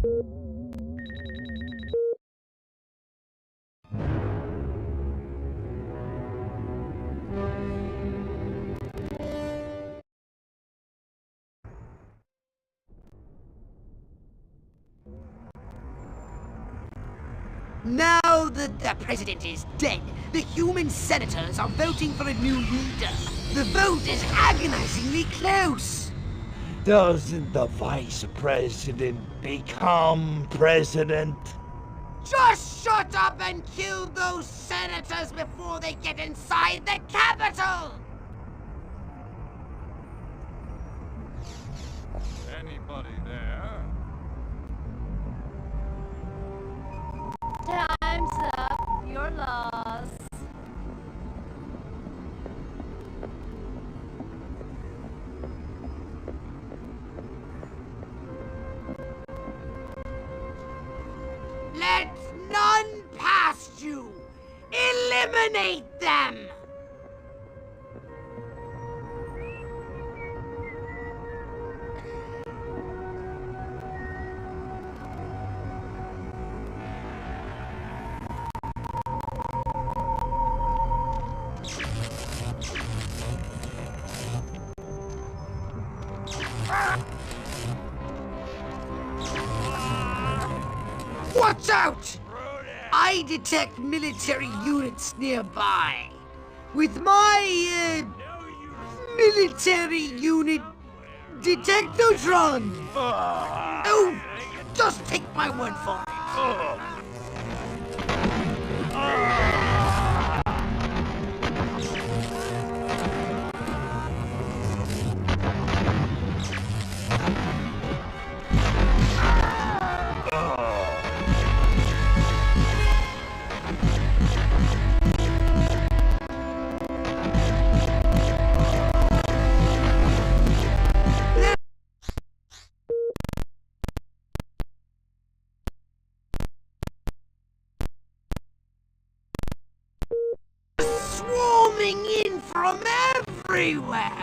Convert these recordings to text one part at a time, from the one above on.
Now that the president is dead, the human senators are voting for a new leader. The vote is agonizingly close. Doesn't the vice president become president? Just shut up and kill those senators before they get inside the Capitol! Anybody there? Time's up. You're lost. Let none past you! Eliminate them! Watch out! I detect military units nearby. With my, military unit detectotron. Oh, just take my word for it. Swarming in from everywhere!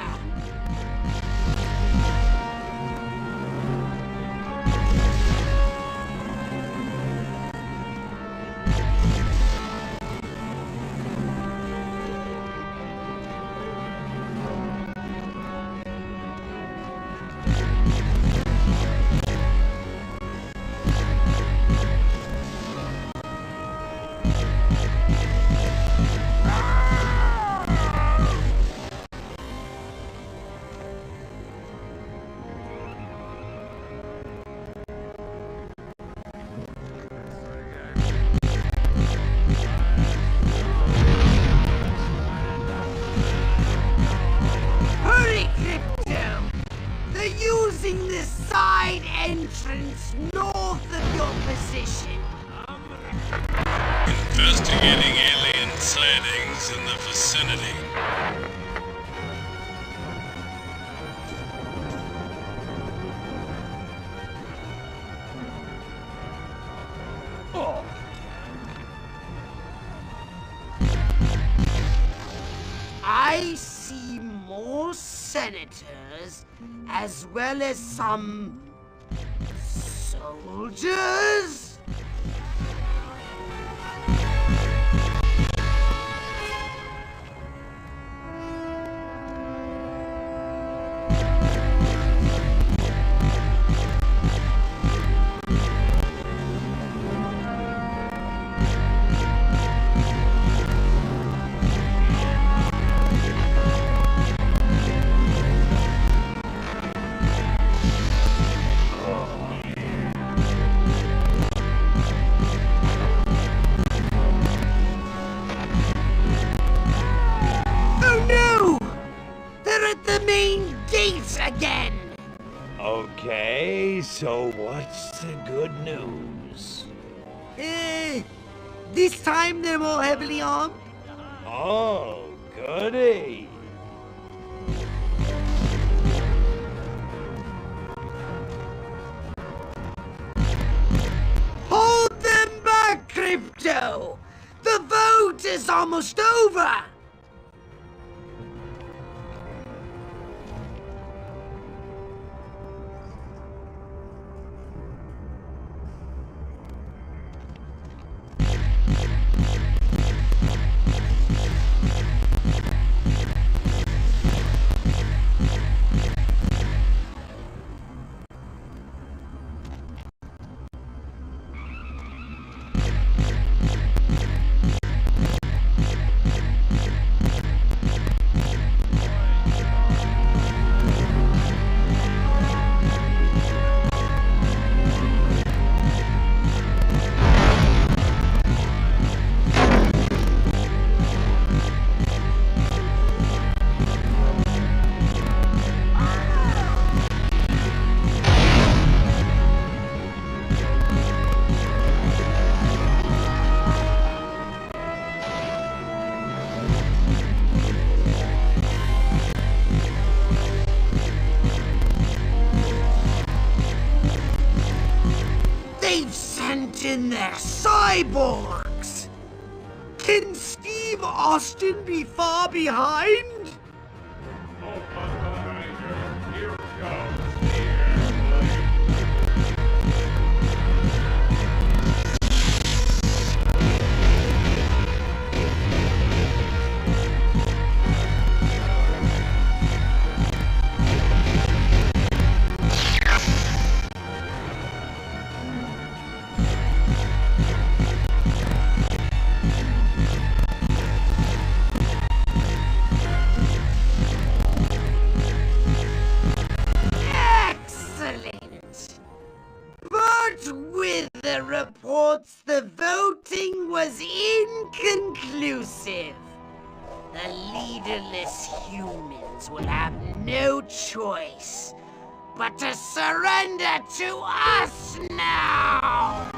Using the side entrance north of your position. Investigating alien sightings in the vicinity. I see more senators, as well as some soldiers? Again! Okay, so what's the good news? This time they're more heavily armed? Oh, goody! Hold them back, Crypto! The vote is almost over! They've sent in their cyborgs! Can Steve Austin be far behind? Reports the voting was inconclusive. The leaderless humans will have no choice but to surrender to us now!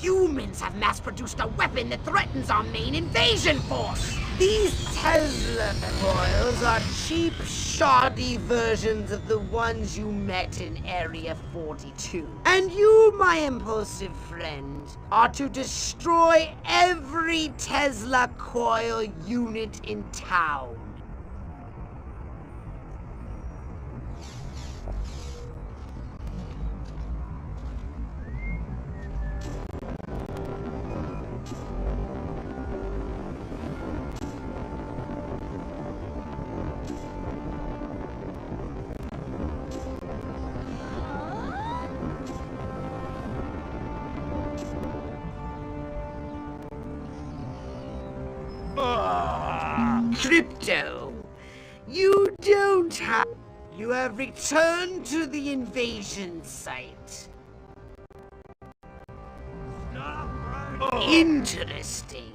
Humans have mass-produced a weapon that threatens our main invasion force! These Tesla coils are cheap, shoddy versions of the ones you met in Area 42. And you, my impulsive friend, are to destroy every Tesla coil unit in town. Crypto, you don't have... You have returned to the invasion site. Interesting.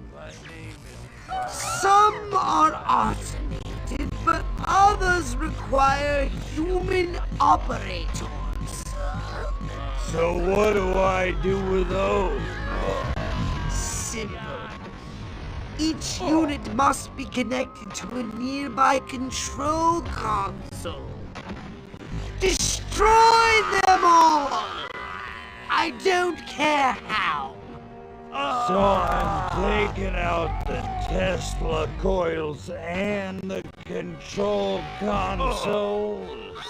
Some are automated, but others require human operators. So what do I do with those? Simple. Each unit must be connected to a nearby control console. Destroy them all! I don't care how. So I'm taking out the Tesla coils and the control consoles.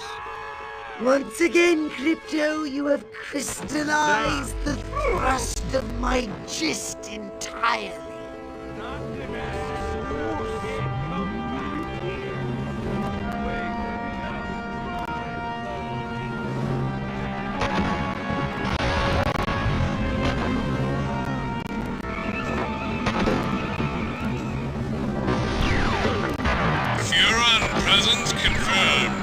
Once again, Crypto, you have crystallized the thrust of my gist entirely. Presence confirmed.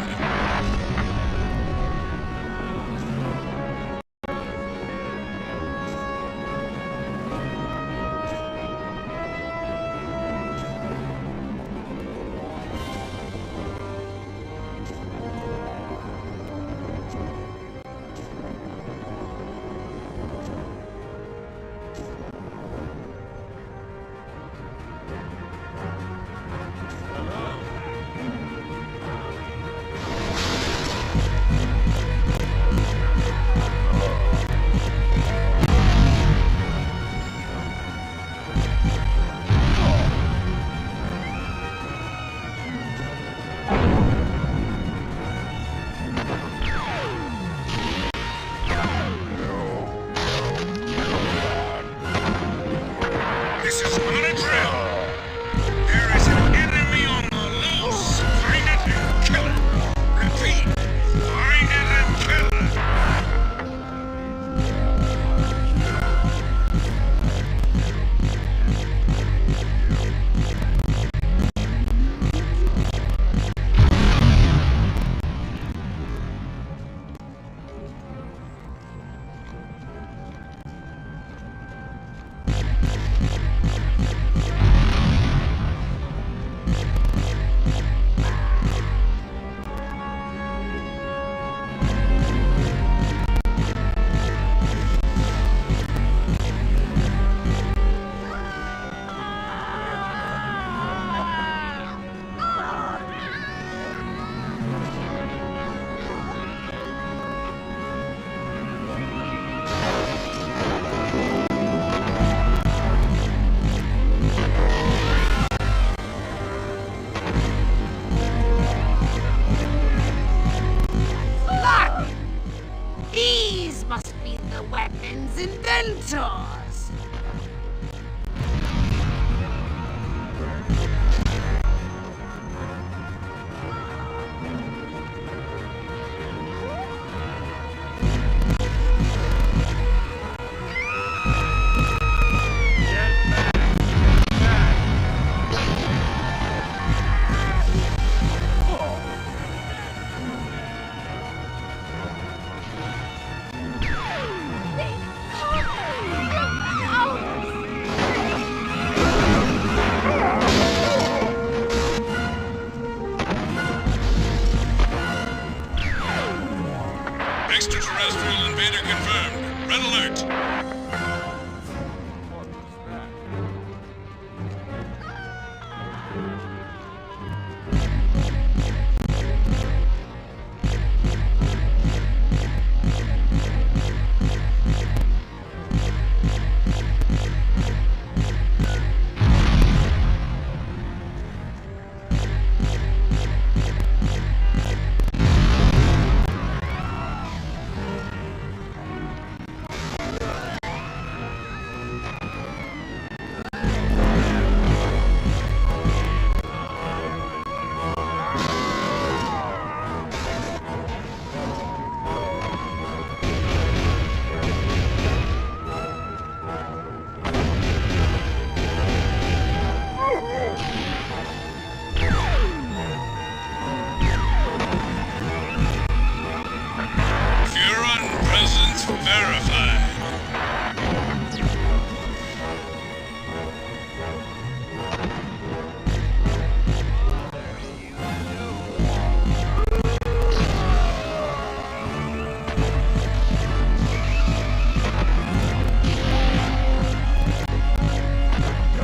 weapons inventors. Extraterrestrial invader confirmed. Red alert. Presence verified.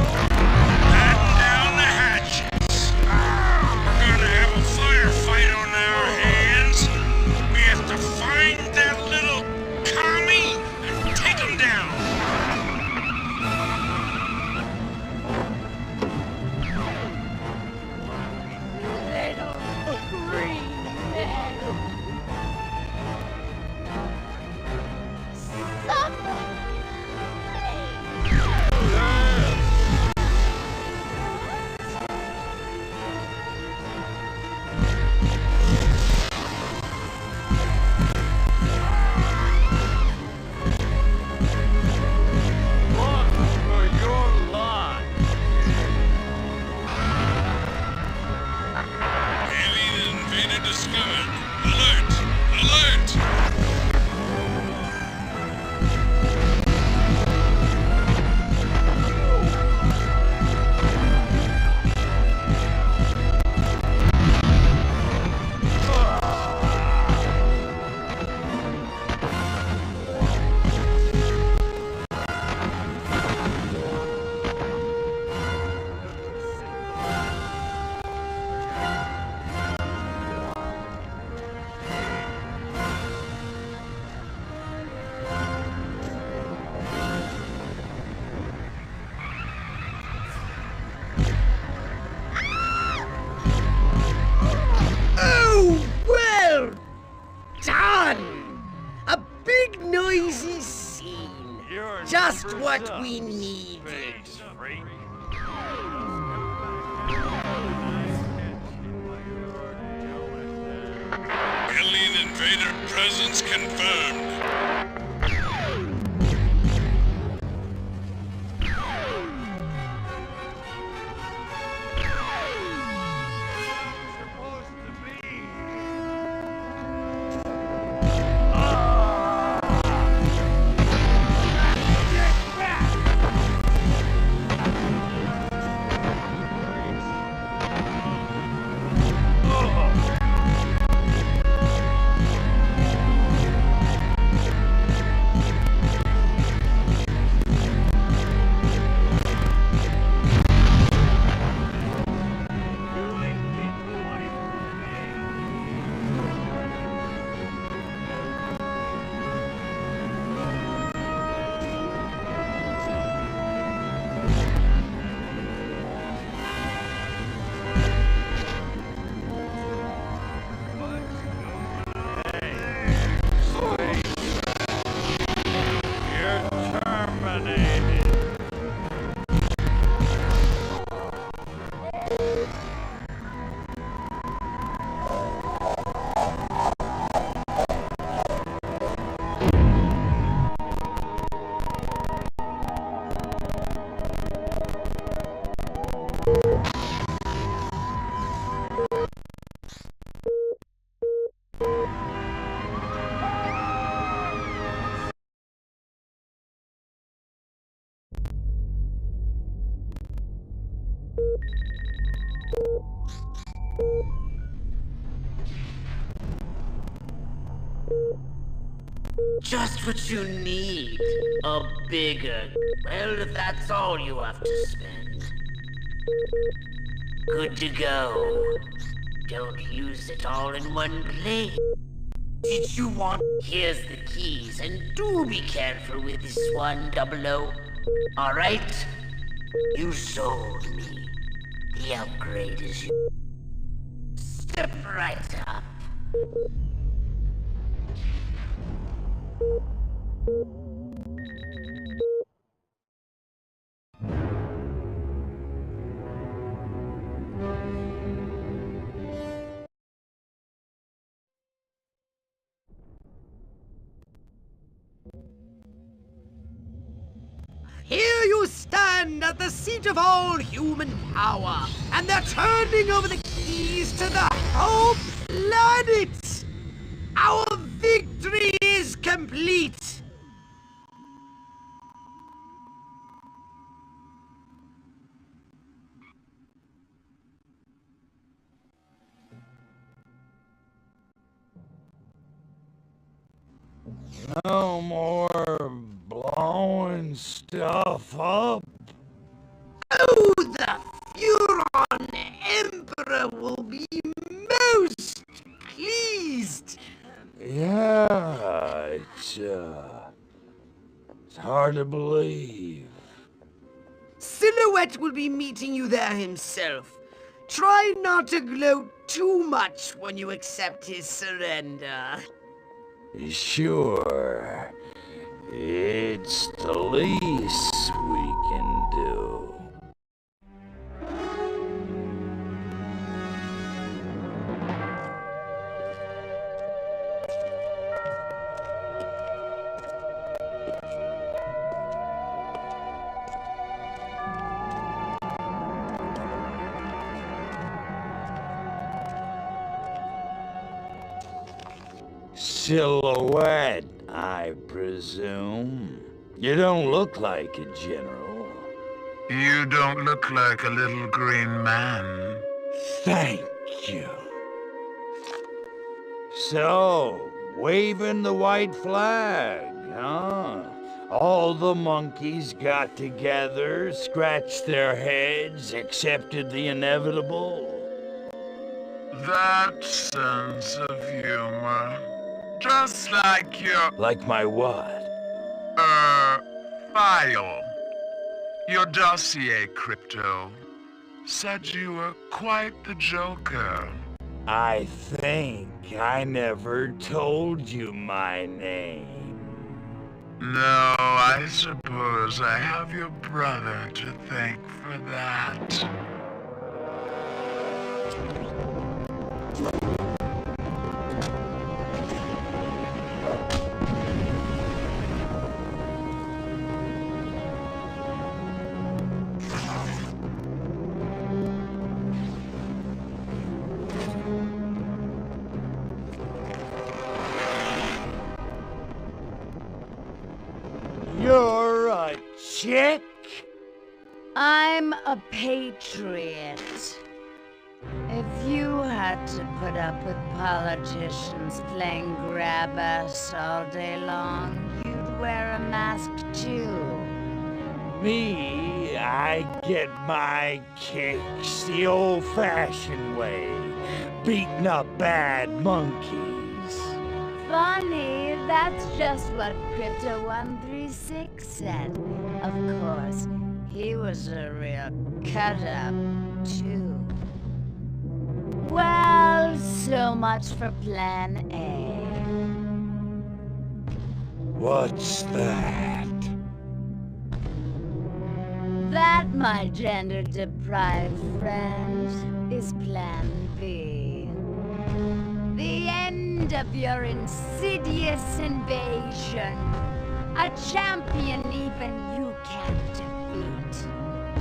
Batten down the hatches. We're gonna have a firefight on our hands. We have to find that little commie and take him down. Little green man. Someone, For your life. Alien invader discovered. Alert! Alert! Oh, well done! A big noisy scene. You're Just number what seven, we needed. space freak. Alien invader presence confirmed. Supposed to be. Just what you need. A bigger... Well, if that's all you have to spend. Good to go. Don't use it all in one place. Did you want... Here's the keys, and do be careful with this one, 00. Alright? You sold me. The upgrade is yours. Step right up. Here you stand at the seat of all human power, and they're turning over the keys to the whole planet! Our victory is complete! No more blowing stuff up. Oh, the Furon Emperor will be most pleased! Yeah, it's hard to believe. Silhouette will be meeting you there himself. Try not to gloat too much when you accept his surrender. Sure. It's the least we can do. Silhouette, I presume. You don't look like a general. You don't look like a little green man. Thank you. So, waving the white flag, huh? All the monkeys got together, scratched their heads, accepted the inevitable. That sense of humor. Just like your, Like my what? file. Your dossier, Crypto, said you were quite the joker. I think I never told you my name. No, I suppose I have your brother to thank for that. You're a chick? I'm a patriot. If you had to put up with politicians playing grab ass all day long, you'd wear a mask too. Me, I get my kicks the old-fashioned way, beating up bad monkeys. Funny, that's just what Crypto-136 said. Of course, he was a real cut-up, too. Well, so much for Plan A. What's that? That, my gender-deprived friend, is Plan B. The end of your insidious invasion. A champion even you can't defeat.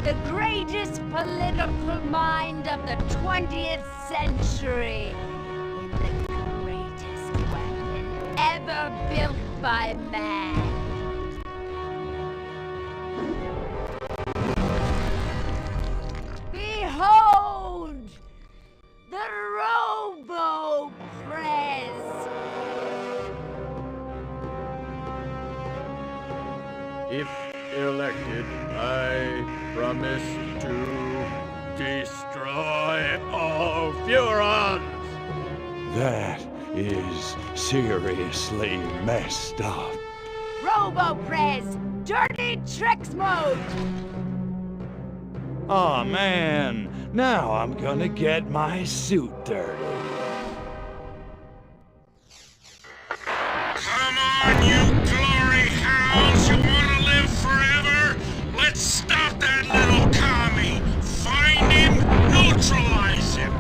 The greatest political mind of the 20th century. In the greatest weapon ever built by man. Behold! The Robo-Press! If elected, I promise to destroy all Furons. That is seriously messed up. RoboPrez, dirty tricks mode! Aw, man. Now I'm gonna get my suit dirty. Come on, you glory hounds! You wanna live forever? Let's stop that little commie! Find him, neutralize him!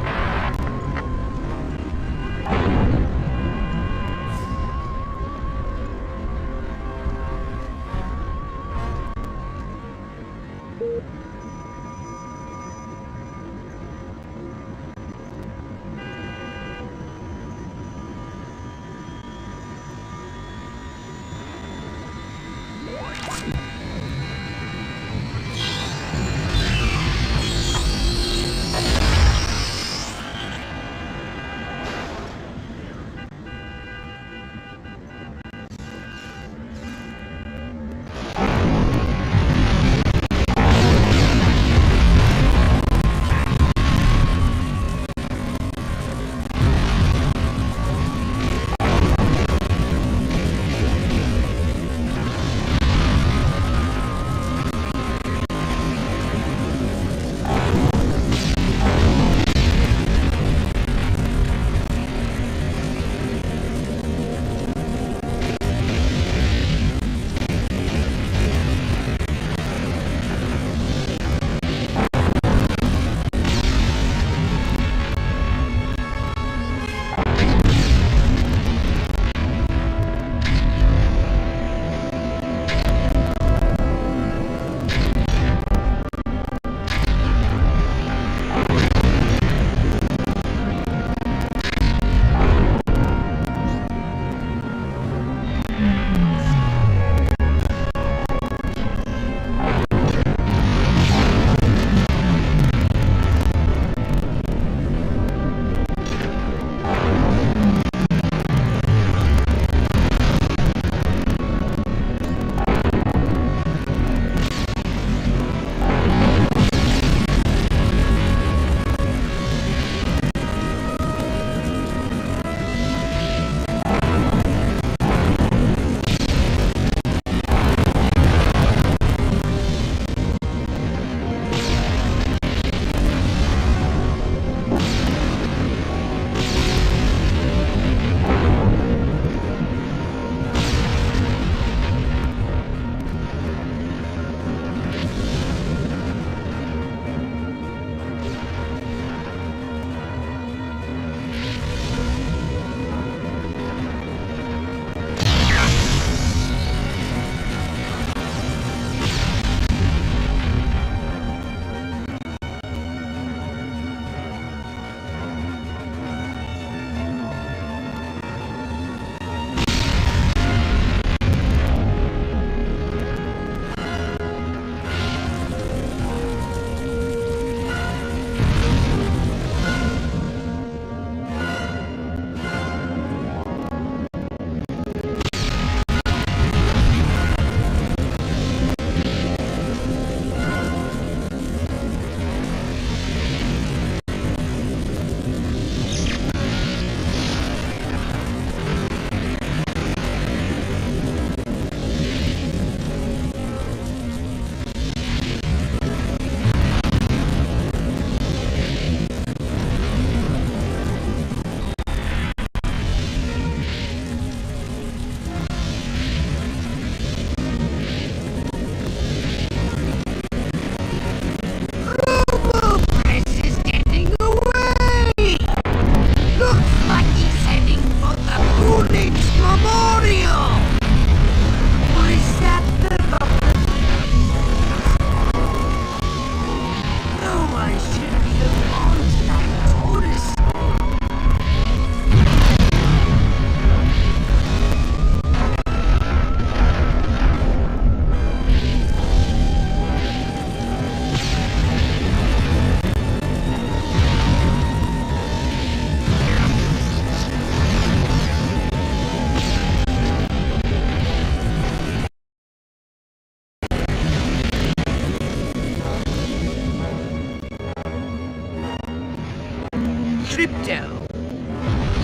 Crypto,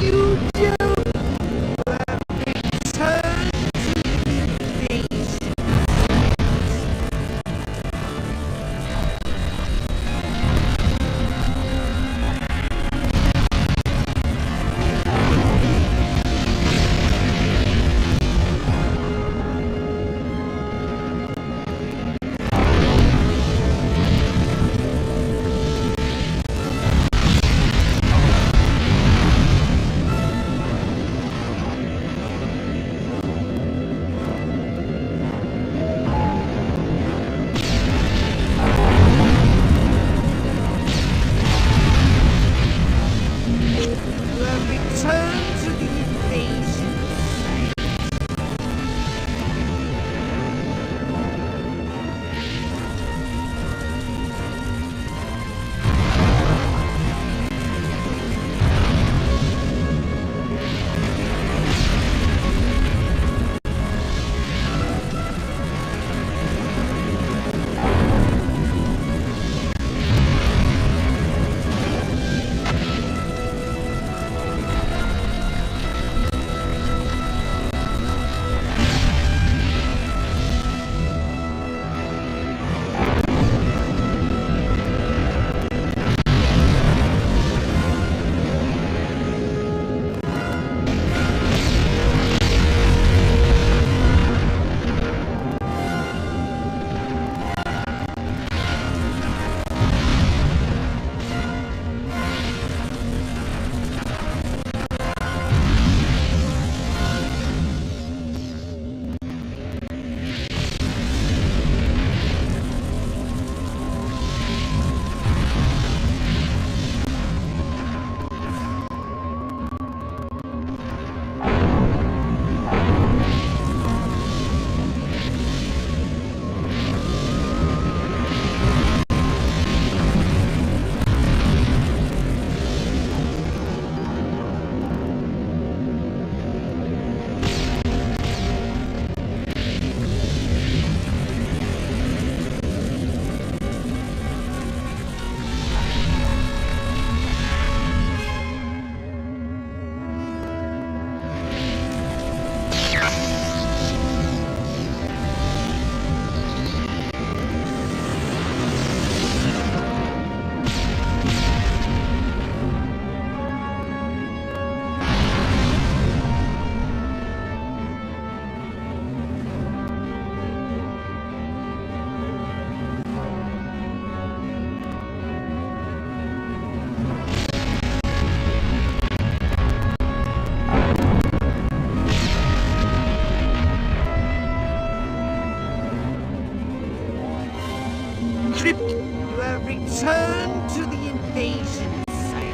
you don't return to the invasion. Return to the invasion. You have returned to the invasion site.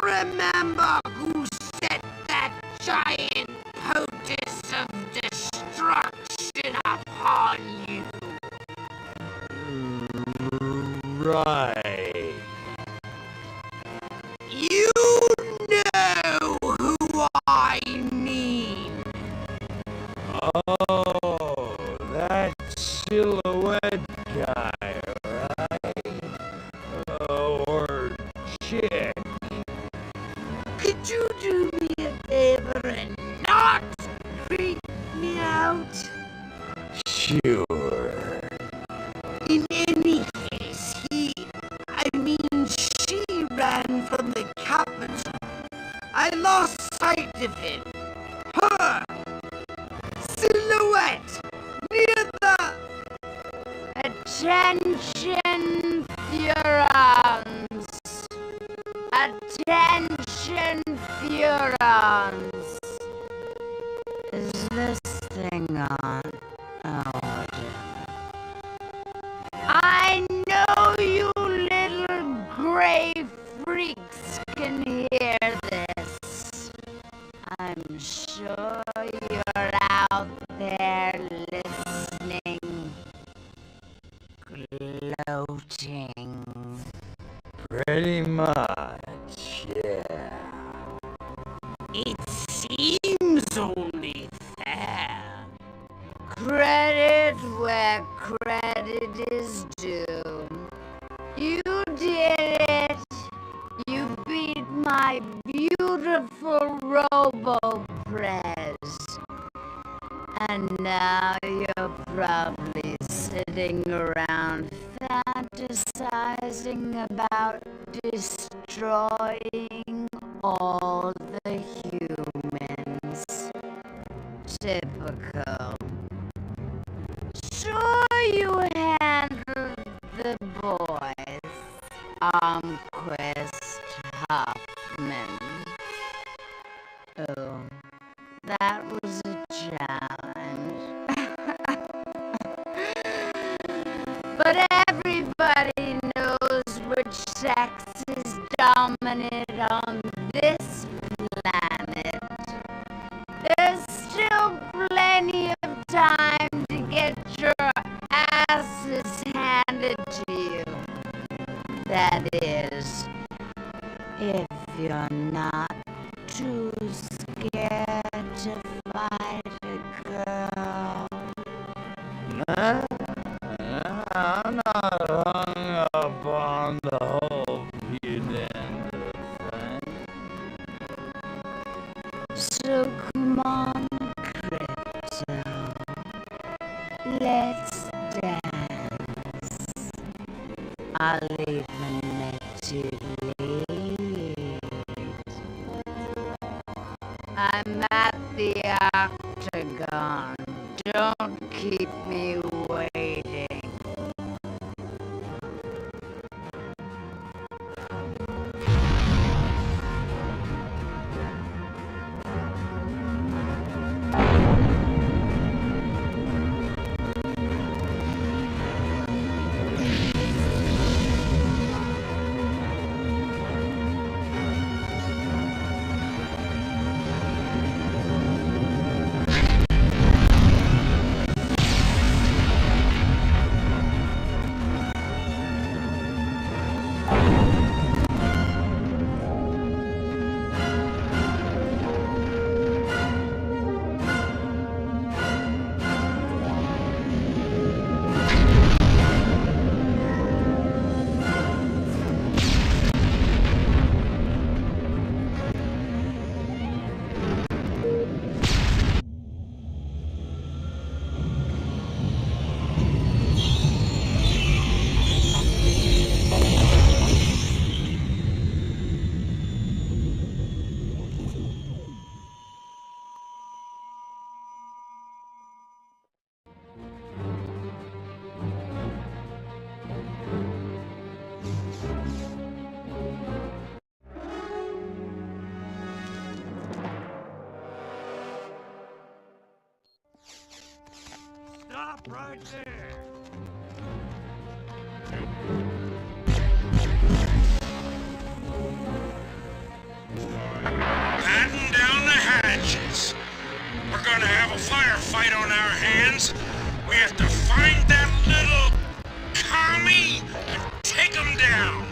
remember who set that giant potus of destruction upon you. Right. You know who I mean. Oh, that silhouette guy, right? Or chick. Could you do me a favor and not creep me out? Sure. In any case, she ran from the capital. I lost sight of him. Her silhouette near the... Attention, Furons! Attention, Furons! Is this thing on? Oh, I know you little gray freaks can hear this. I'm sure you're out there listening, gloating. Pretty much, yeah. It seems only fair. Credit where credit is due. You did it. You beat my beautiful Robo-Prez. And now you're probably sitting around fantasizing about destroying all the humans. Typical. Sure, you handled the boys, Armquist Huffman. Oh, that was a challenge. But everybody knows which sex is dominant on this planet. There's still plenty of time to get your asses handed to you. That is, if you're not too scared to fight a girl. I'm not hung up on the whole feud end of thing. So come on, Crypto. Let's dance. I'll even let you lead. I'm at the octagon. Don't keep me waiting. Stop right there. batten down the hatches. We're gonna have a firefight on our hands. We have to find that little commie and take him down.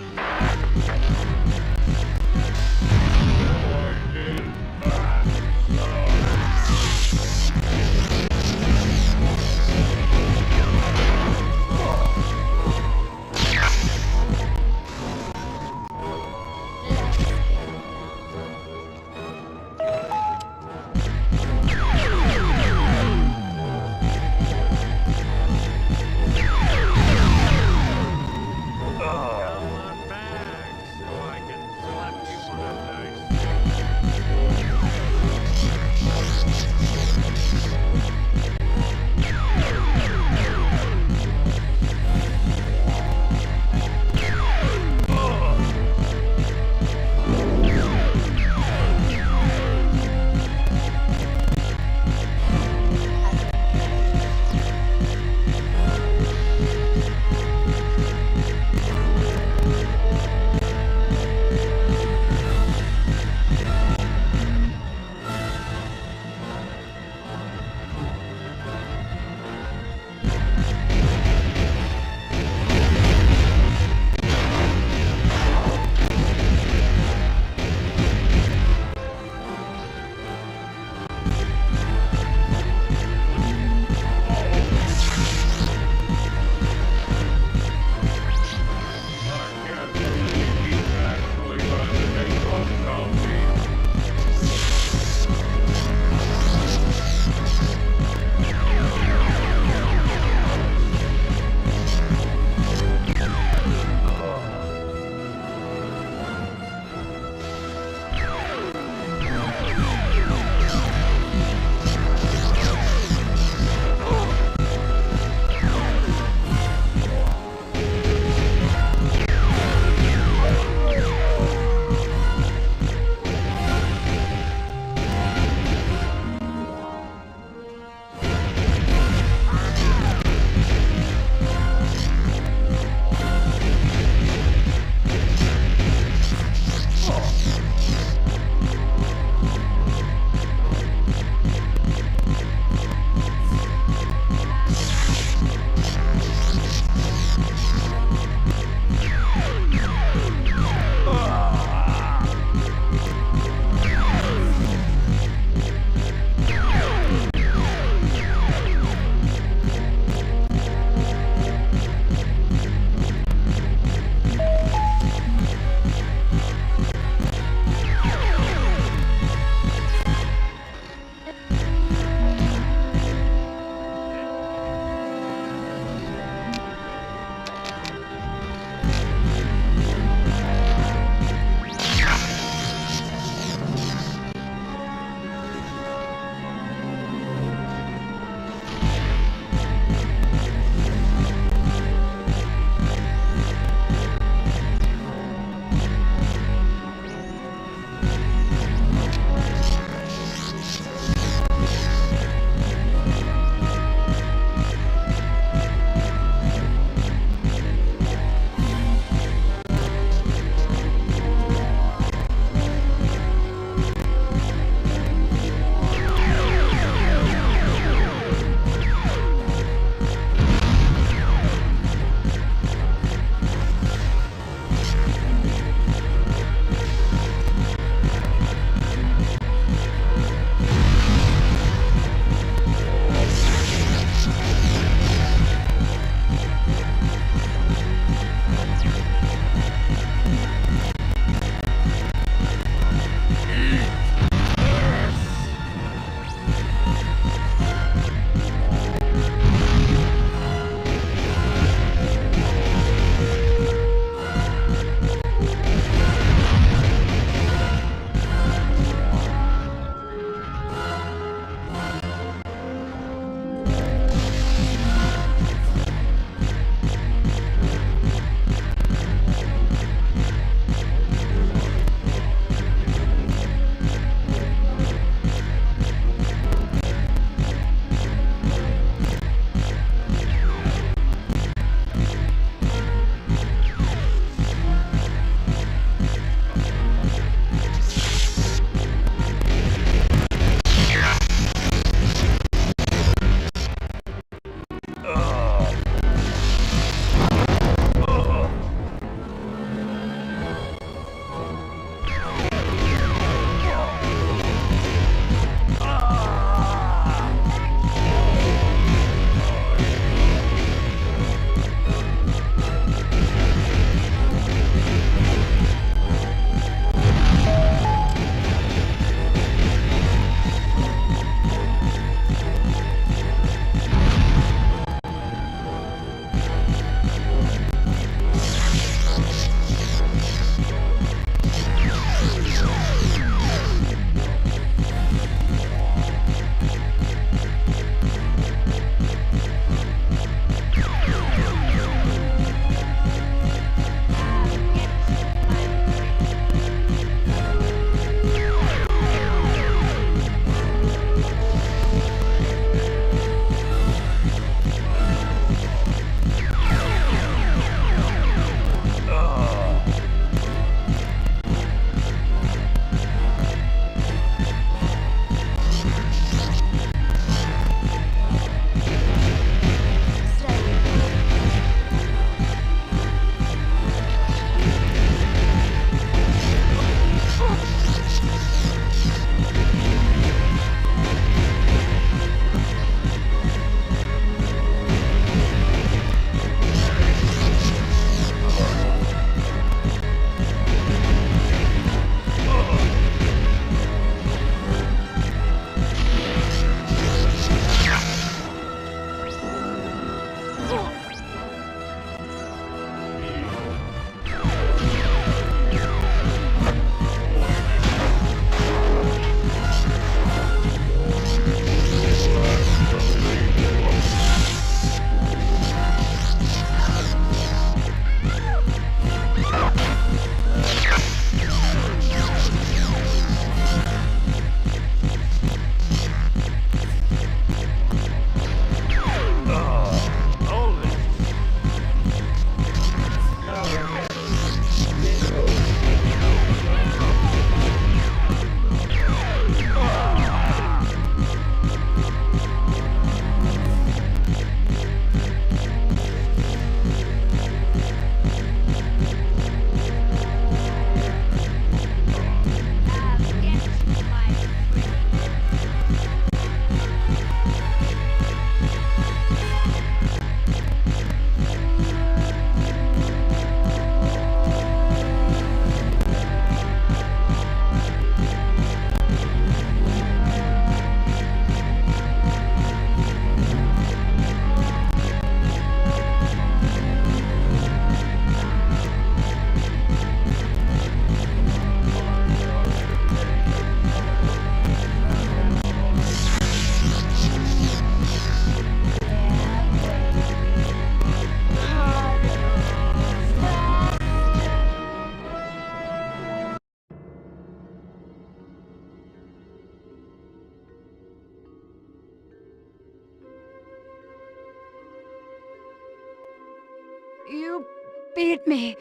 beat me.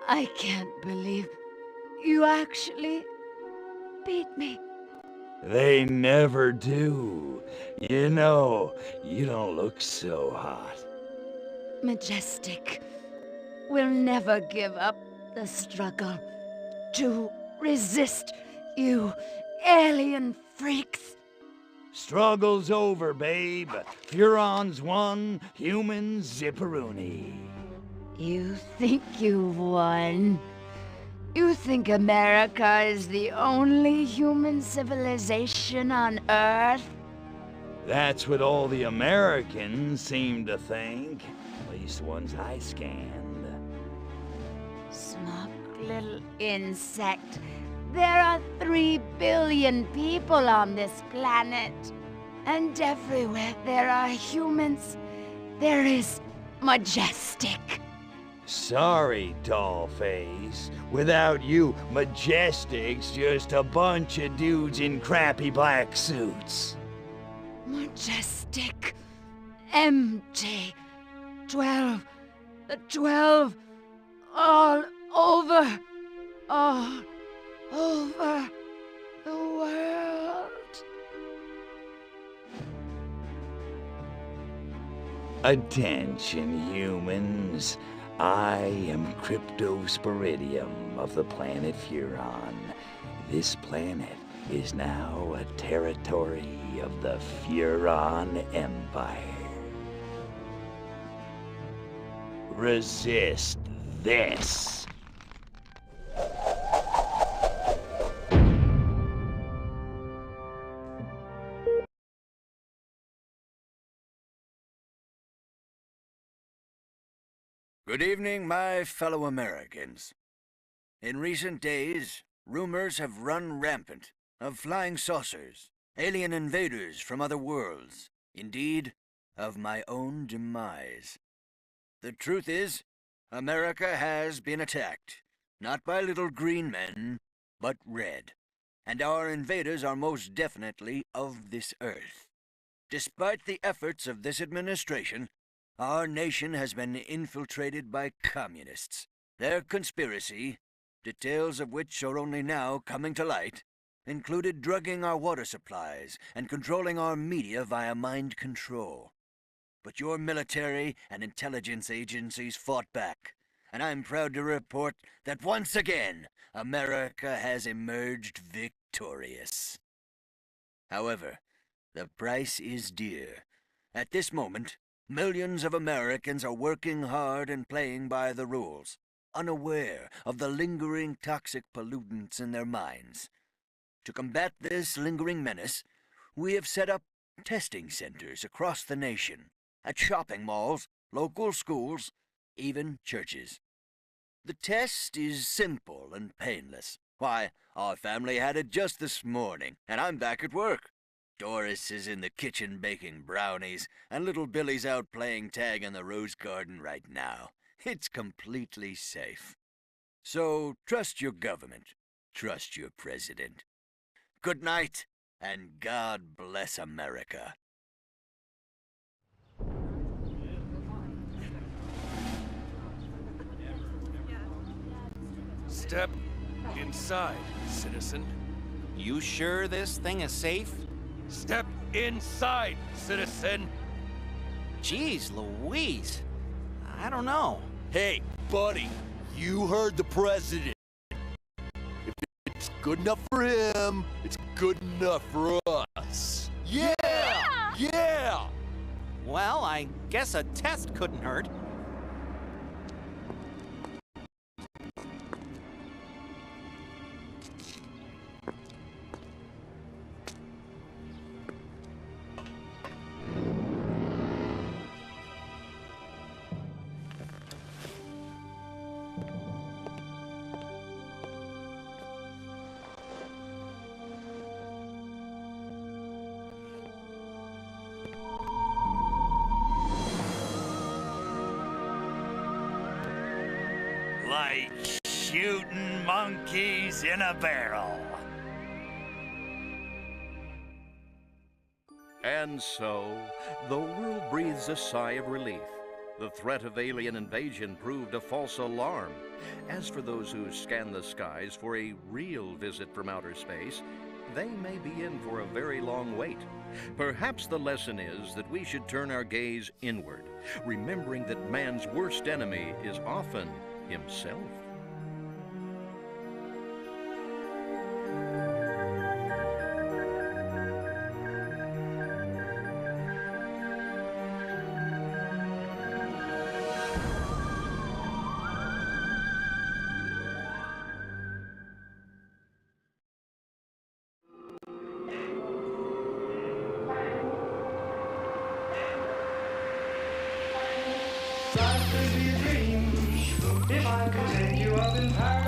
I can't believe you actually beat me. They never do. You know, you don't look so hot. Majestic will never give up the struggle to resist you alien freaks. Struggle's over, babe. Furon's won, humans zipperoonie. You think you've won? You think America is the only human civilization on Earth? That's what all the Americans seem to think. At least the ones I scanned. Smug little insect. There are 3 billion people on this planet. And everywhere there are humans, there is Majestic. Sorry, dollface. Without you, Majestic's just a bunch of dudes in crappy black suits. Majestic. MJ. 12. The 12. All over. All over the world. Attention, humans. I am 𝘿𝙪𝙢𝙧𝙧 of the planet Furon. This planet is now a territory of the Furon Empire. Resist this. Good evening, my fellow Americans. In recent days, rumors have run rampant of flying saucers, alien invaders from other worlds, indeed, of my own demise. The truth is, America has been attacked, not by little green men, but red, and our invaders are most definitely of this earth. Despite the efforts of this administration, our nation has been infiltrated by communists. Their conspiracy, details of which are only now coming to light, included drugging our water supplies and controlling our media via mind control. But your military and intelligence agencies fought back, and I'm proud to report that once again, America has emerged victorious. However, the price is dear. At this moment, millions of Americans are working hard and playing by the rules, unaware of the lingering toxic pollutants in their minds. To combat this lingering menace, we have set up testing centers across the nation, at shopping malls, local schools, even churches. The test is simple and painless. Why, our family had it just this morning, and I'm back at work. Doris is in the kitchen baking brownies, and little Billy's out playing tag in the rose garden right now. It's completely safe. So trust your government. Trust your president. Good night, and God bless America. Step inside, citizen. You sure this thing is safe? Step inside, citizen. Jeez Louise. I don't know. Hey, buddy, you heard the president. If it's good enough for him, it's good enough for us. Yeah! Yeah! Well, I guess a test couldn't hurt. Like shooting monkeys in a barrel. And so, the world breathes a sigh of relief. The threat of alien invasion proved a false alarm. As for those who scan the skies for a real visit from outer space, they may be in for a very long wait. Perhaps the lesson is that we should turn our gaze inward, remembering that man's worst enemy is often himself. Life could be a dream if I could take you up in Paris.